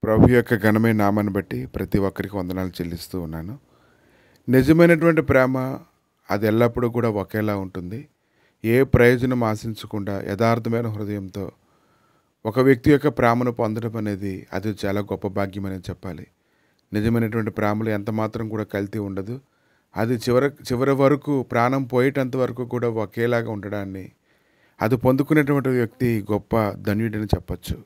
ప్రభు యొక్క ఘనమైన నామాన్ని బట్టి ప్రతి ఒక్కరికి వందనాలు చెల్లిస్తూ ఉన్నాను. నిజమైనటువంటి ప్రేమ అది ఎల్లప్పుడూ కూడా ఒకేలా ఉంటుంది. ఏ ప్రయోజనం ఆశించకుండా యథార్థమైన హృదయంతో ఒక వ్యక్తి యొక్క ప్రేమను పొందడం అనేది అది చాలా గొప్ప భాగ్యమని చెప్పాలి. నిజమైనటువంటి ప్రేమలో ఎంత మాత్రం కూడా కల్తీ ఉండదు. అది చివరి వరకు ప్రాణం పోయేటంత వరకు కూడా ఒకేలాగా ఉండడాన్ని అది పొందుకునేటువంటి వ్యక్తి గొప్ప ధన్యుడని చెప్పచ్చు.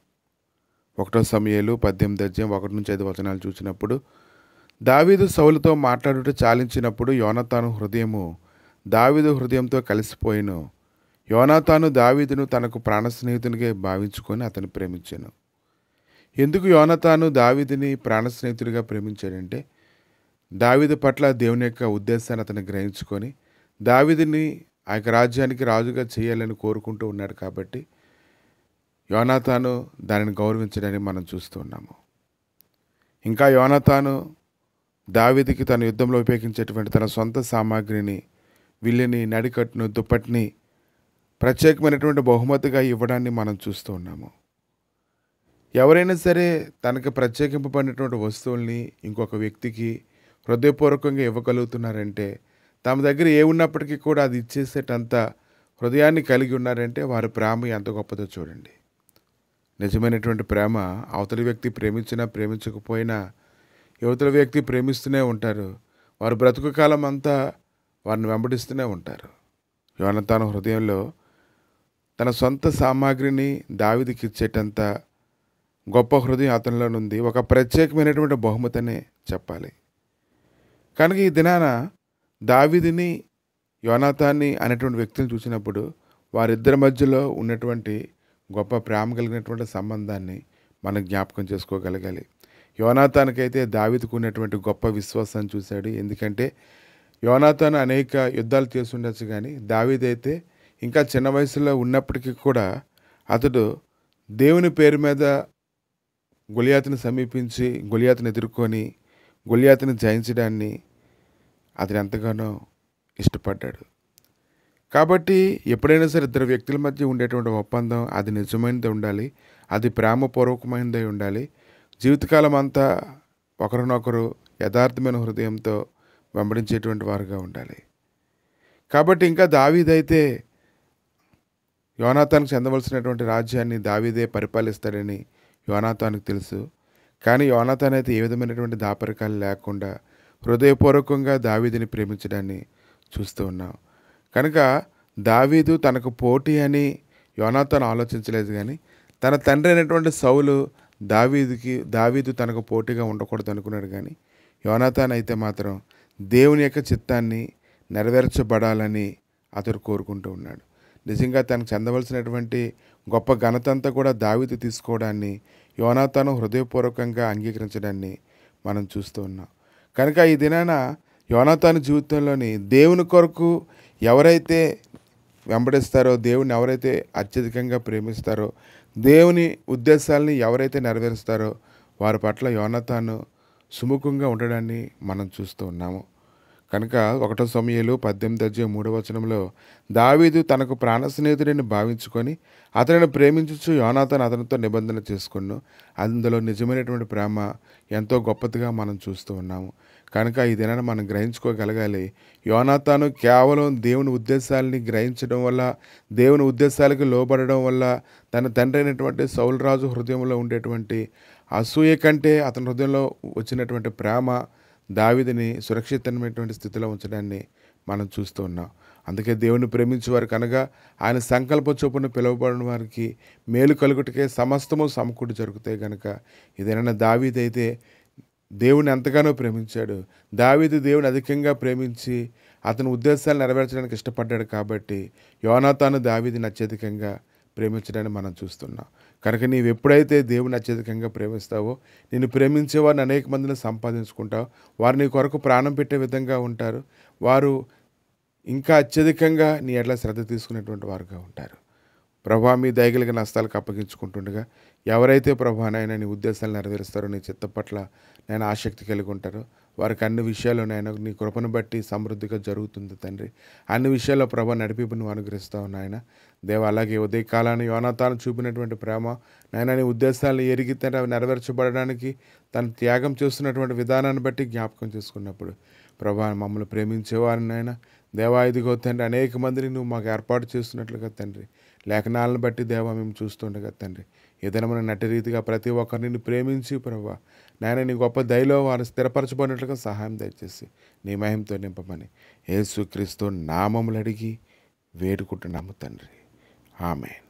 1 సమూయేలు 18:1-5 చూసినప్పుడు దావీదు సౌలుతో మాట్లాడుట చాలించినప్పుడు యోనాతాను హృదయము దావీదు హృదయంతో కలిసిపోయిను. యోనాతాను దావీదును తనకు ప్రాణ స్నేహితునిగా భావించుకొని అతను ప్రేమించాను. ఎందుకు యోనాతాను దావీదుని ప్రాణ స్నేహితుడిగా ప్రేమించాడంటే దావీదు పట్ల దేవుని యొక్క ఉద్దేశాన్ని అతను గ్రహించుకొని దావీదుని ఆ యొక్క రాజ్యానికి రాజుగా చేయాలని కోరుకుంటూ ఉన్నాడు. కాబట్టి యోనాతాను దానిని గౌరవించడాన్ని మనం చూస్తూ ఉన్నాము. ఇంకా యోనాతాను దావీదుకి తన యుద్ధంలో ఉపయోగించేటువంటి తన సొంత సామాగ్రిని, విల్లుని, నడికట్టును, దుప్పటిని ప్రత్యేకమైనటువంటి బహుమతిగా ఇవ్వడాన్ని మనం చూస్తూ ఉన్నాము. ఎవరైనా సరే తనకు ప్రత్యేకింపబడినటువంటి వస్తువుల్ని ఇంకొక వ్యక్తికి హృదయపూర్వకంగా ఇవ్వగలుగుతున్నారంటే, తమ దగ్గర ఏ ఉన్నప్పటికీ కూడా అది ఇచ్చేసేటంత హృదయాన్ని కలిగి ఉన్నారంటే వారి ప్రేమ ఎంత గొప్పదో చూడండి. నిజమైనటువంటి ప్రేమ అవతలి వ్యక్తి ప్రేమించినా ప్రేమించకపోయినా యువతల వ్యక్తి ప్రేమిస్తూనే ఉంటారు. వారు బ్రతుకు కాలం అంతా వారిని వెంబడిస్తూనే ఉంటారు. యోనాతాను హృదయంలో తన సొంత సామాగ్రిని దావీదుకి ఇచ్చేటంత గొప్ప హృదయం అతనిలో ఉంది. ఒక ప్రత్యేకమైనటువంటి బహుమతినే చెప్పాలి. కనుక ఈ దినాన దావీదుని, యోనాతాన్ని అనేటువంటి వ్యక్తులను చూసినప్పుడు వారిద్దరి మధ్యలో ఉన్నటువంటి గొప్ప ప్రేమ కలిగినటువంటి సంబంధాన్ని మనం జ్ఞాపకం చేసుకోగలగాలి. యోనాతానికైతే దావీదుకు ఉన్నటువంటి గొప్ప విశ్వాసాన్ని చూశాడు. ఎందుకంటే యోనాతాను అనేక యుద్ధాలు చేసి ఉండొచ్చు, కానీ దావీదైతే ఇంకా చిన్న వయసులో ఉన్నప్పటికీ కూడా అతడు దేవుని పేరు మీద గొలియాతుని సమీపించి గొలియాతుని ఎదుర్కొని గొలియాతుని జయించడాన్ని అతను ఎంతగానో ఇష్టపడ్డాడు. కాబట్టి ఎప్పుడైనా సరే ఇద్దరు వ్యక్తుల మధ్య ఉండేటువంటి ఒప్పందం అది నిజమైనది ఉండాలి, అది ప్రేమపూర్వకమైనది ఉండాలి. జీవితకాలం అంతా ఒకరినొకరు యథార్థమైన హృదయంతో వెంబడించేటువంటి వారుగా ఉండాలి. కాబట్టి ఇంకా దావీదైతే యోనాతానుకు చెందవలసినటువంటి రాజ్యాన్ని దావీదే పరిపాలిస్తాడని యోనాతానుకు తెలుసు. కానీ యోనాతాను అయితే ఏ విధమైనటువంటి దాపరికాలు లేకుండా హృదయపూర్వకంగా దావీదుని ప్రేమించడాన్ని చూస్తూ ఉన్నాం. కనుక దావీదు తనకు పోటీ అని యోనాతాను ఆలోచించలేదు, కానీ తన తండ్రి అయినటువంటి సౌలు దావీదు తనకు పోటీగా ఉండకూడదు అనుకున్నాడు. కానీ యోనాతాను అయితే మాత్రం దేవుని యొక్క చిత్తాన్ని నెరవేర్చబడాలని అతడు కోరుకుంటూ ఉన్నాడు. నిజంగా తనకు చెందవలసినటువంటి గొప్ప ఘనత అంతా కూడా దావీదు తీసుకోవడాన్ని యోనాతాను హృదయపూర్వకంగా అంగీకరించడాన్ని మనం చూస్తూ ఉన్నాం. కనుక ఈ దినాన యోనాతాను జీవితంలోని దేవుని కొరకు ఎవరైతే వెంబడిస్తారో, దేవుని ఎవరైతే అత్యధికంగా ప్రేమిస్తారో, దేవుని ఉద్దేశాలని ఎవరైతే నెరవేరుస్తారో వారి పట్ల యోనాతాను సుముఖంగా ఉండడాన్ని మనం చూస్తూ ఉన్నాము. కనుక 1 సమూయేలు 18:3 దావీదు తనకు ప్రాణ స్నేహితుడిని భావించుకొని అతనిని ప్రేమించుచు యోనాతాను అతనితో నిబంధన చేసుకును. అందులో నిజమైనటువంటి ప్రేమ ఎంతో గొప్పదిగా మనం చూస్తూ ఉన్నాము. కనుక ఈ దినాన్ని మనం గ్రహించుకోగలగాలి. యోనాతాను కేవలం దేవుని ఉద్దేశాలని గ్రహించడం వల్ల, దేవుని ఉద్దేశాలకు లోబడడం వల్ల తన తండ్రి అయినటువంటి సౌలు రాజు హృదయంలో ఉండేటువంటి అసూయ కంటే అతని హృదయంలో వచ్చినటువంటి ప్రేమ దావీదుని సురక్షితమైనటువంటి స్థితిలో ఉంచడాన్ని మనం చూస్తూ ఉన్నాం. అందుకే దేవుని ప్రేమించేవారు కనుక ఆయన సంకల్ప చొప్పున పిలువబడిన వారికి మేలు కలుగుటకే సమస్తము సమకూడి జరుగుతాయి. కనుక ఇదేనా దావీదు అయితే దేవుని ఎంతగానో ప్రేమించాడు. దావీదు దేవుని అధికంగా ప్రేమించి అతని ఉద్దేశాలు నెరవేర్చడానికి ఇష్టపడ్డాడు. కాబట్టి యోనాతాను దావీదుని అత్యధికంగా ప్రేమించడాన్ని మనం చూస్తున్నాం. కనుక నీవు ఎప్పుడైతే దేవుని అత్యధికంగా ప్రేమిస్తావో నిన్ను ప్రేమించే వారిని అనేక మందిని సంపాదించుకుంటావు. వారు నీ కొరకు ప్రాణం పెట్టే విధంగా ఉంటారు. వారు ఇంకా అత్యధికంగా నీ ఎట్లా శ్రద్ధ తీసుకునేటువంటి వారుగా ఉంటారు. ప్రభువా, మీ దయగలిగిన హస్తాలకు అప్పగించుకుంటుండగా ఎవరైతే ప్రభా నాయన నీ ఉద్దేశాలు నెరవేరుస్తారో, నీ చిత్త పట్ల నేను ఆసక్తి కలిగి ఉంటారో వారికి అన్ని విషయాలు నాయన నీ కృపను బట్టి సమృద్ధిగా జరుగుతుంది తండ్రి. అన్ని విషయాల్లో ప్రభా నడిపింపు నువ్వు అనుగ్రహిస్తావు నాయన. దేవ అలాగే ఉదయకాలాన్ని యోనాతాను చూపినటువంటి ప్రేమ నాయన నీ ఉద్దేశాలను ఎరిగి అవి నెరవేర్చబడడానికి తను త్యాగం చేస్తున్నటువంటి విధానాన్ని బట్టి జ్ఞాపకం చేసుకున్నప్పుడు ప్రభా మమ్మల్ని ప్రేమించేవారిని నాయన దేవా ఇదిగో తండ్రి అనేక మందిని నువ్వు మాకు ఏర్పాటు చేస్తున్నట్లుగా తండ్రి లేఖనాలను బట్టి దేవా మేము చూస్తుండగా తండ్రి ఏదైనా మన నటి రీతిగా ప్రతి ఒక్కరిని ప్రేమించి ప్రభా నాయన నీ గొప్ప దయలో వారు స్థిరపరచబడినట్లుగా సహాయం దయచేసి నీ మహిమతో నింపమని యేసుక్రీస్తు నామములు అడిగి వేడుకుంటున్నాము తండ్రి. ఆమేన్.